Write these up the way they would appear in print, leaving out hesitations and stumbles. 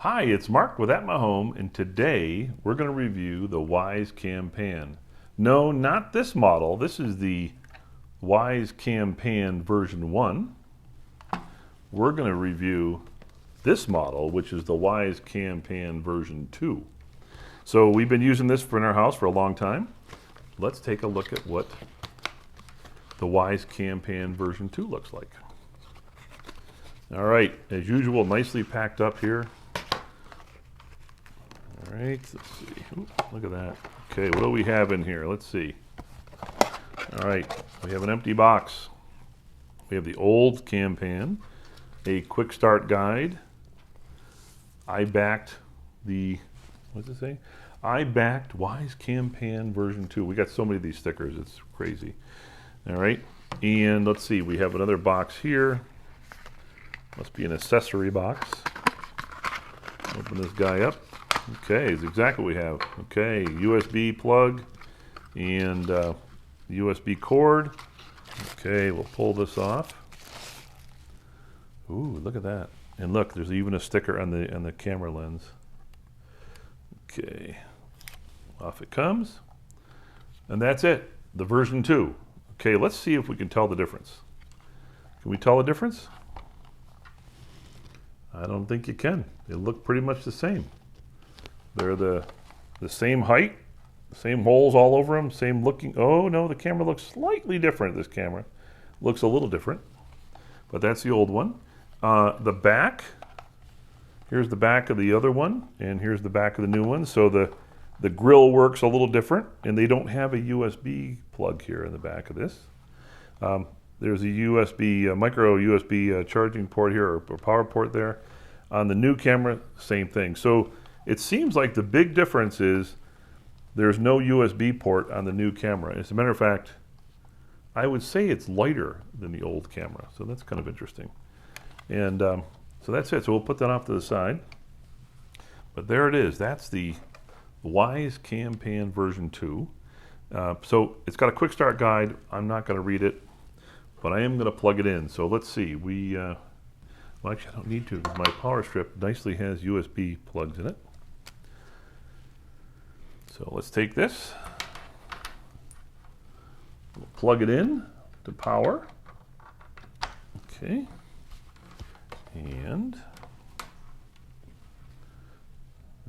Hi, it's Mark with At My Home, and today we're going to review the Wyze Cam Pan. No, not this model. This is the Wyze Cam Pan version 1. We're going to review this model, which is the Wyze Cam Pan version 2. So we've been using this in our house for a long time. Let's take a look at what the Wyze Cam Pan version 2 looks like. All right, as usual, nicely packed up here. All right, let's see. Ooh, look at that. Okay, what do we have in here? Let's see. All right, we have an empty box. We have the old Cam Pan, a quick start guide. I backed the, what does it say? I backed Wyze Cam Pan version 2. We got so many of these stickers, it's crazy. All right, and let's see, we have another box here. Must be an accessory box. Open this guy up. Okay, it's exactly what we have. Okay, USB plug and USB cord. Okay, we'll pull this off. Ooh, look at that. And look, there's even a sticker on the camera lens. Okay, off it comes. And that's it, the version 2. Okay, let's see if we can tell the difference. Can we tell the difference? I don't think you can. They look pretty much the same. They're the same height, same holes all over them, same looking. Oh no, the camera looks slightly different. This camera looks a little different, but that's the old one. The back, here's the back of the other one, and here's the back of the new one. So the grill works a little different, and they don't have a USB plug here in the back of this. There's a USB, micro USB charging port here, or power port there. On the new camera, same thing. So it seems like the big difference is there's no USB port on the new camera. As a matter of fact, I would say it's lighter than the old camera. So that's kind of interesting. And so that's it. So we'll put that off to the side. But there it is. That's the Wyze Cam Pan version 2. So it's got a quick start guide. I'm not going to read it, but I am going to plug it in. So let's see. Well, actually, I don't need to. My power strip nicely has USB plugs in it. So let's take this, we'll plug it in to power. Okay, and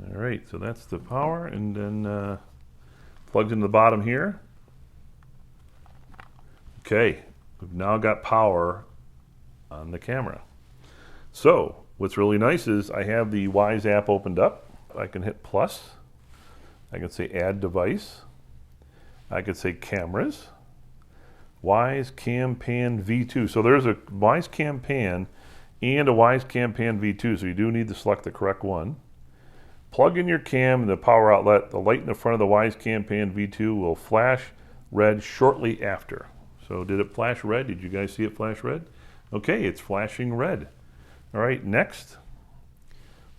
all right, so that's the power, and then plugs into the bottom here. Okay, we've now got power on the camera. So what's really nice is I have the Wyze app opened up. I can hit plus. I can say add device. I could say cameras. Wyze Cam Pan V2. So there's a Wyze Cam Pan and a Wyze Cam Pan V2. So you do need to select the correct one. Plug in your cam and the power outlet. The light in the front of the Wyze Cam Pan V2 will flash red shortly after. So did it flash red? Did you guys see it flash red? Okay, it's flashing red. All right, next.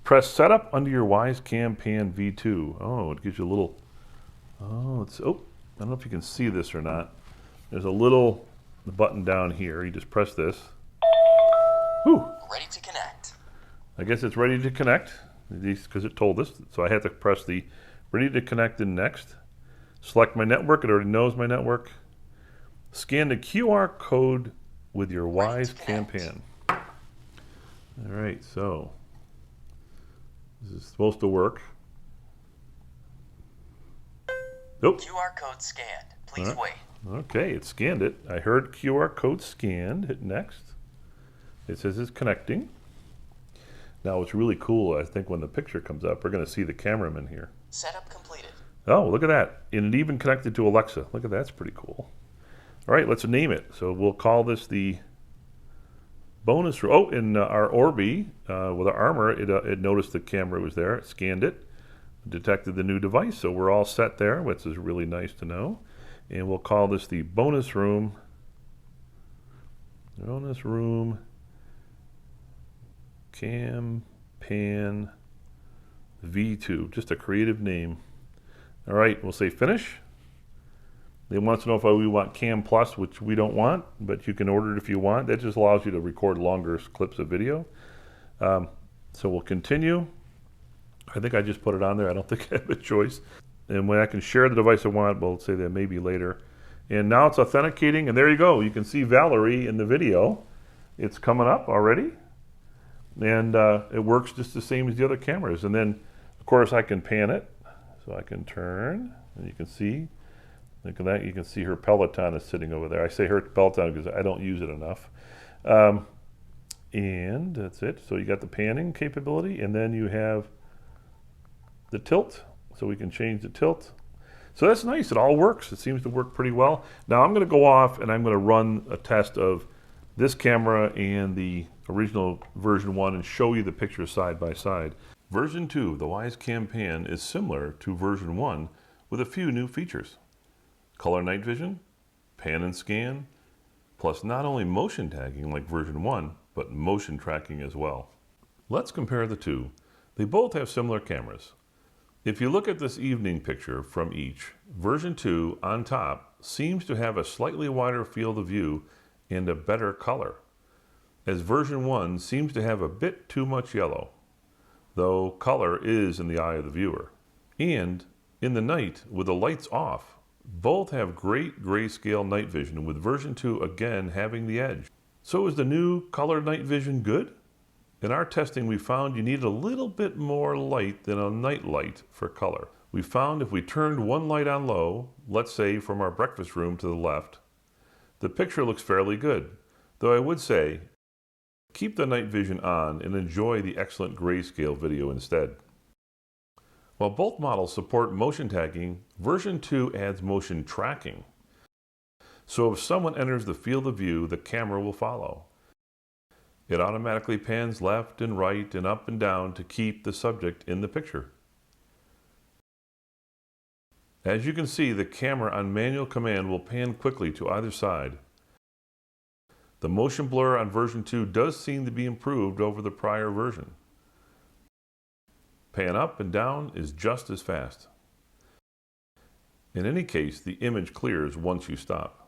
Press setup under your Wyze Cam Pan V2. Oh, it gives you a little, I don't know if you can see this or not. There's a little button down here. You just press this. Whew. Ready to connect. I guess it's ready to connect because it told us. So I had to press the ready to connect and next. Select my network. It already knows my network. Scan the QR code with your Wyze Cam Pan. All right, so this is supposed to work. Nope. QR code scanned. Please wait. Okay, it scanned it. I heard QR code scanned. Hit next. It says it's connecting. Now what's really cool, I think when the picture comes up, we're going to see the cameraman here. Setup completed. Oh, look at that. And it even connected to Alexa. Look at that. That's pretty cool. All right, let's name it. So we'll call this the bonus. Oh, in our Orbi with our armor, it noticed the camera was there. It scanned it, detected the new device. So we're all set there, which is really nice to know. And we'll call this the bonus room. Bonus room Cam Pan V2. Just a creative name. All right, we'll say finish. They want to know if we want Cam Plus, which we don't want, but you can order it if you want. That just allows you to record longer clips of video. So we'll continue. I think I just put it on there. I don't think I have a choice. And when I can share the device I want, well, let's say that maybe later. And now it's authenticating, and there you go. You can see Valerie in the video. It's coming up already. And it works just the same as the other cameras. And then, of course, I can pan it. So I can turn, and you can see. Look at that. You can see her Peloton is sitting over there. I say her Peloton because I don't use it enough. And that's it. So you got the panning capability, and then you have the tilt. So we can change the tilt. So that's nice. It all works. It seems to work pretty well. Now I'm going to go off and I'm going to run a test of this camera and the original version 1 and show you the pictures side by side. Version 2 of the Wyze Cam Pan is similar to version 1 with a few new features. Color night vision, pan and scan, plus not only motion tagging like version 1, but motion tracking as well. Let's compare the two. They both have similar cameras. If you look at this evening picture from each, version 2 on top seems to have a slightly wider field of view and a better color, as version 1 seems to have a bit too much yellow, though color is in the eye of the viewer. And in the night, with the lights off, both have great grayscale night vision, with version 2 again having the edge. So is the new color night vision good? In our testing, we found you need a little bit more light than a night light for color. We found if we turned one light on low, let's say from our breakfast room to the left, the picture looks fairly good. Though I would say, keep the night vision on and enjoy the excellent grayscale video instead. While both models support motion tagging, version 2 adds motion tracking. So if someone enters the field of view, the camera will follow. It automatically pans left and right and up and down to keep the subject in the picture. As you can see, the camera on manual command will pan quickly to either side. The motion blur on version 2 does seem to be improved over the prior version. Pan up and down is just as fast. In any case, the image clears once you stop.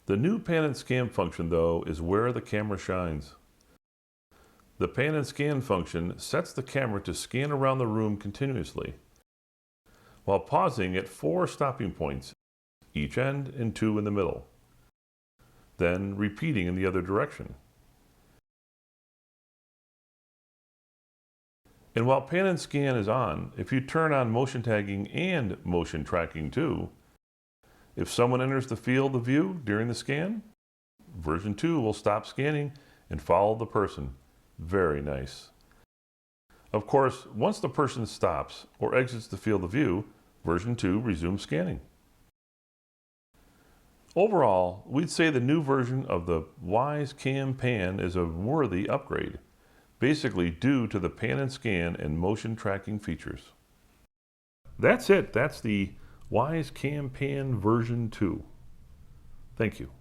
The new pan and scan function, though, is where the camera shines. The pan and scan function sets the camera to scan around the room continuously, while pausing at 4 stopping points, each end and 2 in the middle, then repeating in the other direction. And while pan and scan is on, if you turn on motion tagging and motion tracking too, if someone enters the field of view during the scan, version 2 will stop scanning and follow the person. Very nice. Of course, once the person stops or exits the field of view, version 2 resumes scanning. Overall, we'd say the new version of the Wyze Cam Pan is a worthy upgrade, basically due to the pan and scan and motion tracking features. That's it. That's the Wyze Cam Pan version 2. Thank you.